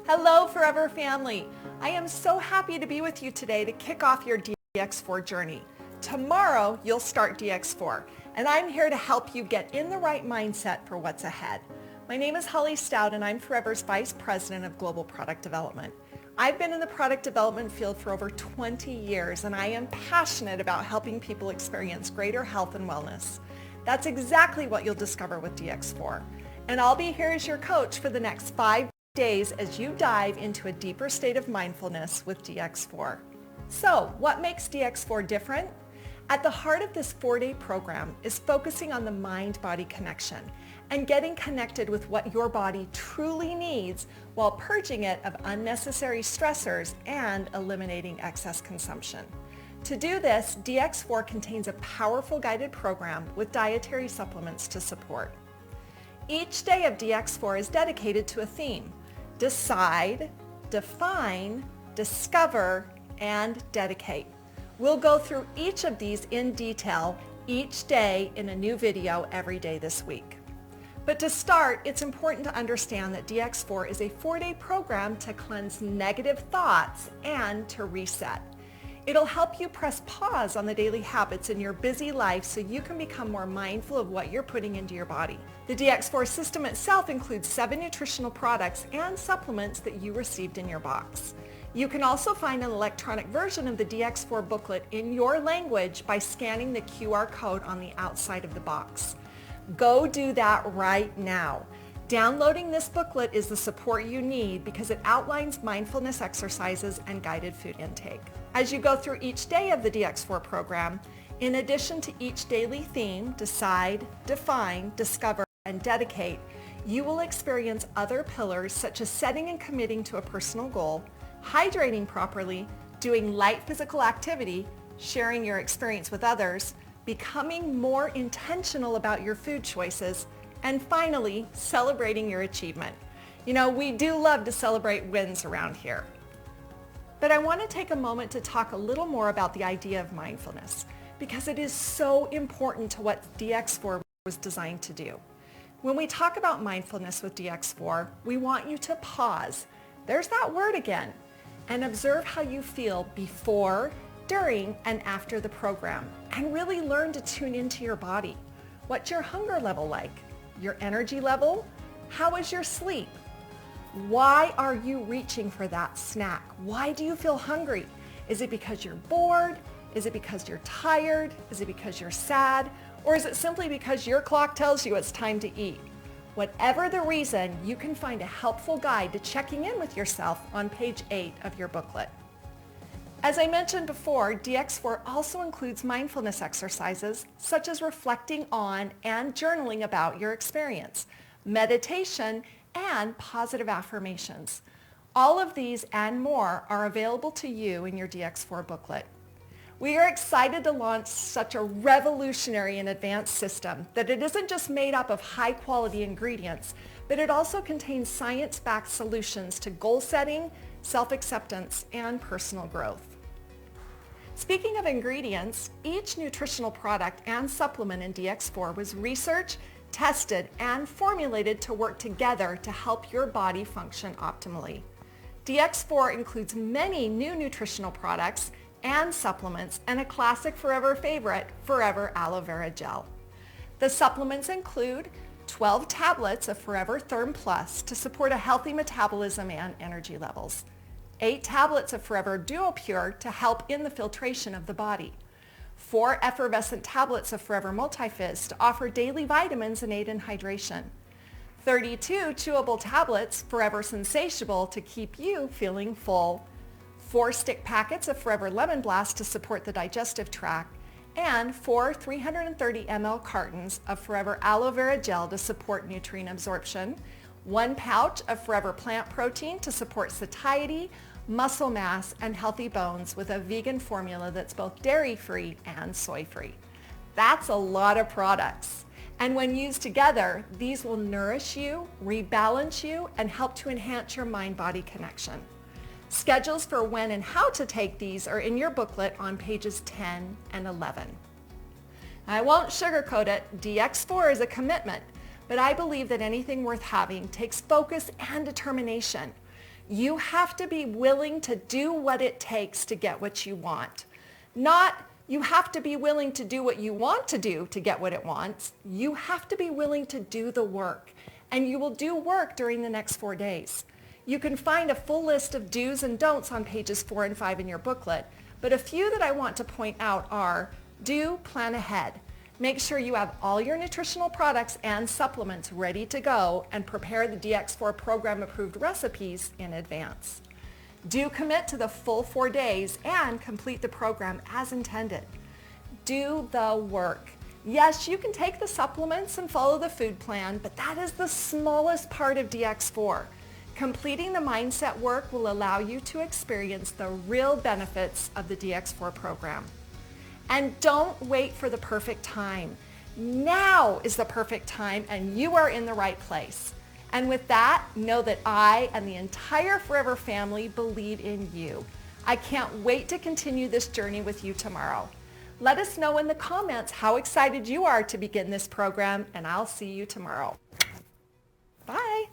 Hello, Forever family. I am so happy to be with you today to kick off your DX4 journey. Tomorrow, you'll start DX4, and I'm here to help you get in the right mindset for what's ahead. My name is Holly Stout, and I'm Forever's Vice President of Global Product Development. I've been in the product development field for over 20 years, and I am passionate about helping people experience greater health and wellness. That's exactly what you'll discover with DX4. And I'll be here as your coach for the next 5 days as you dive into a deeper state of mindfulness with DX4. So, what makes DX4 different? At the heart of this 4-day program is focusing on the mind-body connection and getting connected with what your body truly needs while purging it of unnecessary stressors and eliminating excess consumption. To do this, DX4 contains a powerful guided program with dietary supplements to support. Each day of DX4 is dedicated to a theme: decide, define, discover, and dedicate. We'll go through each of these in detail each day in a new video every day this week. But to start, it's important to understand that DX4 is a 4-day program to cleanse negative thoughts and to reset. It'll help you press pause on the daily habits in your busy life so you can become more mindful of what you're putting into your body. The DX4 system itself includes 7 nutritional products and supplements that you received in your box. You can also find an electronic version of the DX4 booklet in your language by scanning the QR code on the outside of the box. Go do that right now. Downloading this booklet is the support you need because it outlines mindfulness exercises and guided food intake. As you go through each day of the DX4 program, in addition to each daily theme, decide, define, discover, and dedicate, you will experience other pillars such as setting and committing to a personal goal, hydrating properly, doing light physical activity, sharing your experience with others, becoming more intentional about your food choices, and finally, celebrating your achievement. You know, we do love to celebrate wins around here. But I want to take a moment to talk a little more about the idea of mindfulness because it is so important to what DX4 was designed to do. When we talk about mindfulness with DX4, we want you to pause. There's that word again. And observe how you feel before, during, and after the program. And really learn to tune into your body. What's your hunger level like? Your energy level? How is your sleep? Why are you reaching for that snack? Why do you feel hungry? Is it because you're bored? Is it because you're tired? Is it because you're sad? Or is it simply because your clock tells you it's time to eat? Whatever the reason, you can find a helpful guide to checking in with yourself on page 8 of your booklet. As I mentioned before, DX4 also includes mindfulness exercises such as reflecting on and journaling about your experience, meditation, and positive affirmations. All of these and more are available to you in your DX4 booklet. We are excited to launch such a revolutionary and advanced system that it isn't just made up of high-quality ingredients, but it also contains science-backed solutions to goal setting, self-acceptance, and personal growth. Speaking of ingredients, each nutritional product and supplement in DX4 was researched, tested, and formulated to work together to help your body function optimally. DX4 includes many new nutritional products and supplements and a classic Forever favorite, Forever Aloe Vera Gel. The supplements include 12 tablets of Forever Therm Plus to support a healthy metabolism and energy levels, 8 tablets of Forever Duo Pure to help in the filtration of the body, 4 effervescent tablets of Forever Multi-Fizz to offer daily vitamins and aid in hydration, 32 chewable tablets Forever Sensatiable to keep you feeling full, 4 stick packets of Forever Lemon Blast to support the digestive tract, and 4 330 ml cartons of Forever Aloe Vera Gel to support nutrient absorption, 1 pouch of Forever Plant Protein to support satiety, muscle mass, and healthy bones with a vegan formula that's both dairy-free and soy-free. That's a lot of products. And when used together, these will nourish you, rebalance you, and help to enhance your mind-body connection. Schedules for when and how to take these are in your booklet on pages 10 and 11. I won't sugarcoat it, DX4 is a commitment, but I believe that anything worth having takes focus and determination. You have to be willing to do what it takes to get what you want. Not you have to be willing to do what you want to do to get what it wants. You have to be willing to do the work. And you will do work during the next 4 days. You can find a full list of do's and don'ts on pages 4 and 5 in your booklet. But a few that I want to point out are: do plan ahead. Make sure you have all your nutritional products and supplements ready to go and prepare the DX4 program approved recipes in advance. Do commit to the full 4 days and complete the program as intended. Do the work. Yes, you can take the supplements and follow the food plan, but that is the smallest part of DX4. Completing the mindset work will allow you to experience the real benefits of the DX4 program. And don't wait for the perfect time. Now is the perfect time and you are in the right place. And with that, know that I and the entire Forever family believe in you. I can't wait to continue this journey with you tomorrow. Let us know in the comments how excited you are to begin this program, and I'll see you tomorrow. Bye.